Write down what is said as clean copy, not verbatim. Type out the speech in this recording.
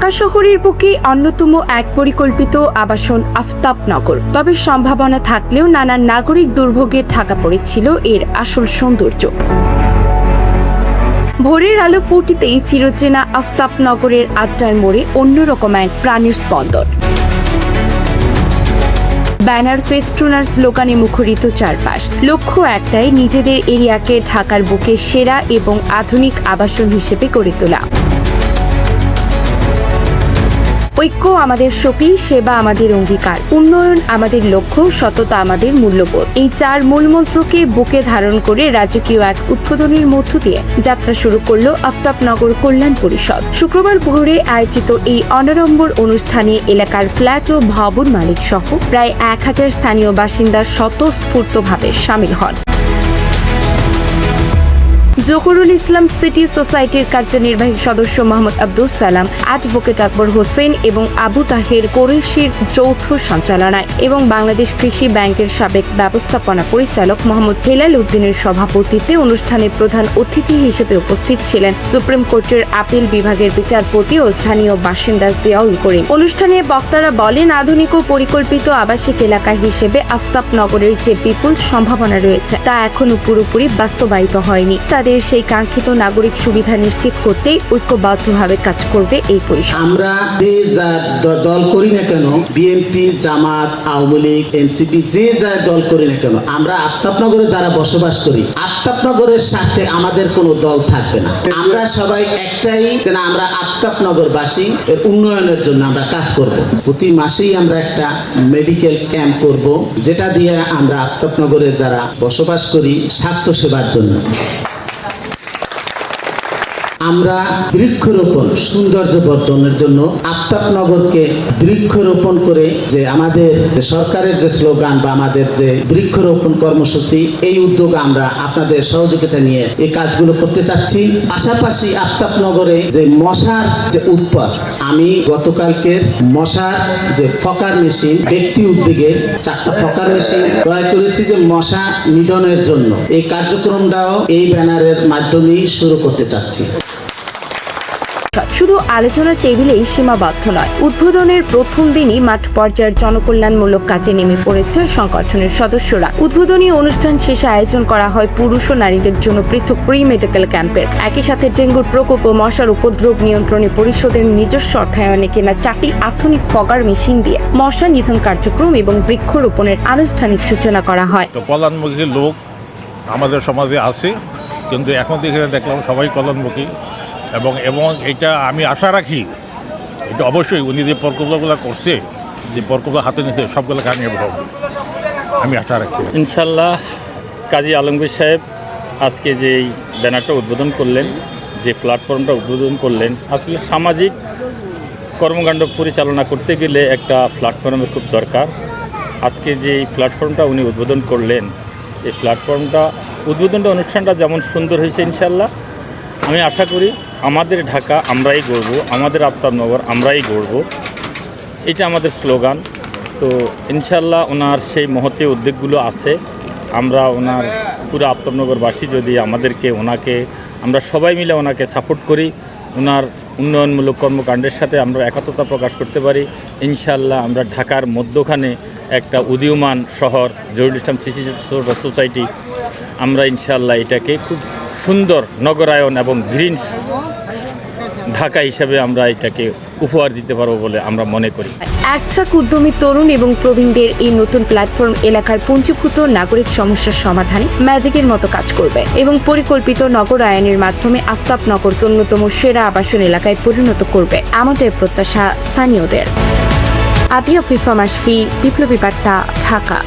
ঢাকা শহরের বুকে অন্যতম এক পরিকল্পিত আবাসন আফতাবনগর। তবে সম্ভাবনা থাকলেও নানা নাগরিক দুর্ভোগে ঢাকা পড়েছিল এর আসল সৌন্দর্য। ভোরের আলো ফুটতেই চিরচেনা আফতাবনগরের আড্ডার মোড়ে অন্যরকম এক প্রাণীর স্পন্দন। ব্যানার, ফেস্টুন আর স্লোগানে মুখরিত চারপাশ। লক্ষ্য একটাই, নিজেদের এরিয়াকে ঢাকার বুকে সেরা এবং আধুনিক আবাসন হিসেবে গড়ে তোলা। ঐক্য আমাদের শক্তি, সেবা আমাদের অঙ্গীকার, উন্নয়ন আমাদের লক্ষ্য, সততা আমাদের মূল্যবোধ। এই চার মূলমন্ত্রকে বুকে ধারণ করে রাজকীয় এক উদ্বোধনের মধ্য দিয়ে যাত্রা শুরু করল আফতাবনগর কল্যাণ পরিষদ। শুক্রবার ভোরে আয়োজিত এই অনাড়ম্বর অনুষ্ঠানে এলাকার ফ্ল্যাট ও ভবন মালিক সহ প্রায় 1000 স্থানীয় বাসিন্দা স্বতঃস্ফূর্তভাবে শামিল হন। জহুরুল ইসলাম সিটি সোসাইটির কার্যনির্বাহী সদস্য মোহাম্মদ আব্দুল সালাম, অ্যাডভোকেট আকবর হোসেন এবং আবু তাহের কোরেশির যৌথ সঞ্চালনায় এবং বাংলাদেশ কৃষি ব্যাংকের সাবেক ব্যবস্থাপনা পরিচালক মোহাম্মদ হেলাল উদ্দিনের সভাপতিত্বে অনুষ্ঠানে প্রধান অতিথি হিসেবে উপস্থিত ছিলেন সুপ্রিম কোর্টের আপিল বিভাগের বিচারপতি ও স্থানীয় বাসিন্দা জিয়াউল করিম। অনুষ্ঠানে বক্তারা বলেন, আধুনিক ও পরিকল্পিত আবাসিক এলাকা হিসেবে আফতাবনগরের যে বিপুল সম্ভাবনা রয়েছে তা এখনো পুরোপুরি বাস্তবায়িত হয়নি। তাদের সেই কাঙ্ক্ষিত নাগরিক সুবিধা নিশ্চিত করতে ঐক্যবদ্ধভাবে কাজ করবে এই পরিষদ। আমরা যে যা দল করি না কেন, বিএনপি, জামাত, আওয়ামী লীগ, এনসিপি, যে যা দল করি না কেন, আমরা আফতাবনগরে যারা বসবাস করি, আফতাবনগরের সাথে আমাদের কোনো দল থাকবে না। আমরা সবাই একটাই, আমরা আফতাবনগরবাসী এর উন্নয়নের জন্য আমরা কাজ করব। প্রতি মাসেই আমরা একটা মেডিকেল ক্যাম্প করব, যেটা দিয়ে আমরা আফতাবনগরে যারা বসবাস করি স্বাস্থ্য সেবার জন্য আমরা বৃক্ষরোপণ, সৌন্দর্য বর্ধনের জন্য আফতাবনগরকে বৃক্ষরোপণ করে যে আমাদের সরকারের যে স্লোগান বা আমাদের যে বৃক্ষরোপণ কর্মসূচি, এই উদ্যোগ আমরা আপনাদের সহযোগিতা নিয়ে এই কাজগুলো করতে চাচ্ছি। পাশাপাশি আফতাবনগরে যে মশার যে উৎপাত, আমি গতকালকে মশার যে ফকার মেশিন ব্যক্তি উদ্যোগে 4টা ফকার মেশিন ক্রয় করেছি যে মশা নিধনের জন্য। এই কার্যক্রমটাও এই ব্যানারের মাধ্যমেই শুরু করতে চাচ্ছি। শুধু আলোচনার টেবিলেই সীমাবদ্ধ নয়, উদ্বোধনের প্রথম দিনই মাঠ পর্যায়ের জনকল্যাণমূলক কাজে নেমে পড়েছে সংগঠনের সদস্যরা। উদ্বোধনী অনুষ্ঠান শেষে আয়োজন করা হয় পুরুষ ও নারীদের জন্য পৃথক ফ্রি মেডিকেল ক্যাম্পের। একই সাথে ডেঙ্গুর প্রকোপ ও মশার উপদ্রব নিয়ন্ত্রণে পরিষদের নিজস্ব অর্থায়নে কেনা 4টি আধুনিক ফগার মেশিন দিয়ে মশা নিধন কার্যক্রম এবং বৃক্ষরোপণের আনুষ্ঠানিক সূচনা করা হয়। কল্যাণমুখী লোক আমাদের সমাজে আছে, কিন্তু এখন দেখলাম সবাই কল্যাণমুখী এবং এটা আমি আশা রাখি, এটা অবশ্যই উনি যে প্রকল্পগুলো করছে, যে প্রকল্প হাতে নিচ্ছে, সবগুলো কামিয়াব হবে আমি আশা রাখি ইনশাল্লাহ। কাজী আলমগীর সাহেব আজকে যে ব্যানারটা উদ্বোধন করলেন, যে প্ল্যাটফর্মটা উদ্বোধন করলেন, আসলে সামাজিক কর্মকাণ্ড পরিচালনা করতে গেলে একটা প্ল্যাটফর্মের খুব দরকার। আজকে যে এই প্ল্যাটফর্মটা উনি উদ্বোধন করলেন, এই উদ্বোধনটা অনুষ্ঠানটা যেমন সুন্দর হয়েছে, ইনশাল্লাহ আমি আশা করি আমাদের ঢাকা আমরাই গড়ব, আমাদের আফতাবনগর আমরাই গড়ব, এটা আমাদের স্লোগান। তো ইনশাল্লাহ ওনার সেই মহতী উদ্যোগগুলো আছে। আমরা ওনার পুরো আফতাবনগরবাসী যদি ওনাকে আমরা সবাই মিলে ওনাকে সাপোর্ট করি, ওনার উন্নয়নমূলক কর্মকাণ্ডের সাথে আমরা একাত্মতা প্রকাশ করতে পারি, ইনশাল্লাহ আমরা ঢাকার মধ্যখানে একটা উদীয়মান শহর জহুরুল ইসলাম সিটি সোসাইটি, আমরা ইনশাল্লাহ এটাকে খুব সুন্দর নগরায়ন এবং গ্রিন ঢাকা হিসাবে আমরা এটাকে উপহার দিতে পারবো বলে আমরা মনে করি। একঝাঁক উদ্যমী তরুণ এবং প্রবীণদের এই নতুন প্ল্যাটফর্ম এলাকার পুঞ্জীভূত নাগরিক সমস্যার সমাধানে ম্যাজিকের মতো কাজ করবে এবং পরিকল্পিত নগরায়নের মাধ্যমে আফতাবনগরকে অন্যতম সেরা আবাসন এলাকায় পরিণত করবে, এমনটাই প্রত্যাশা স্থানীয়দের। আতিয়া ফিফা মাসফি, বিপ্লবী বার্তা, ঢাকা।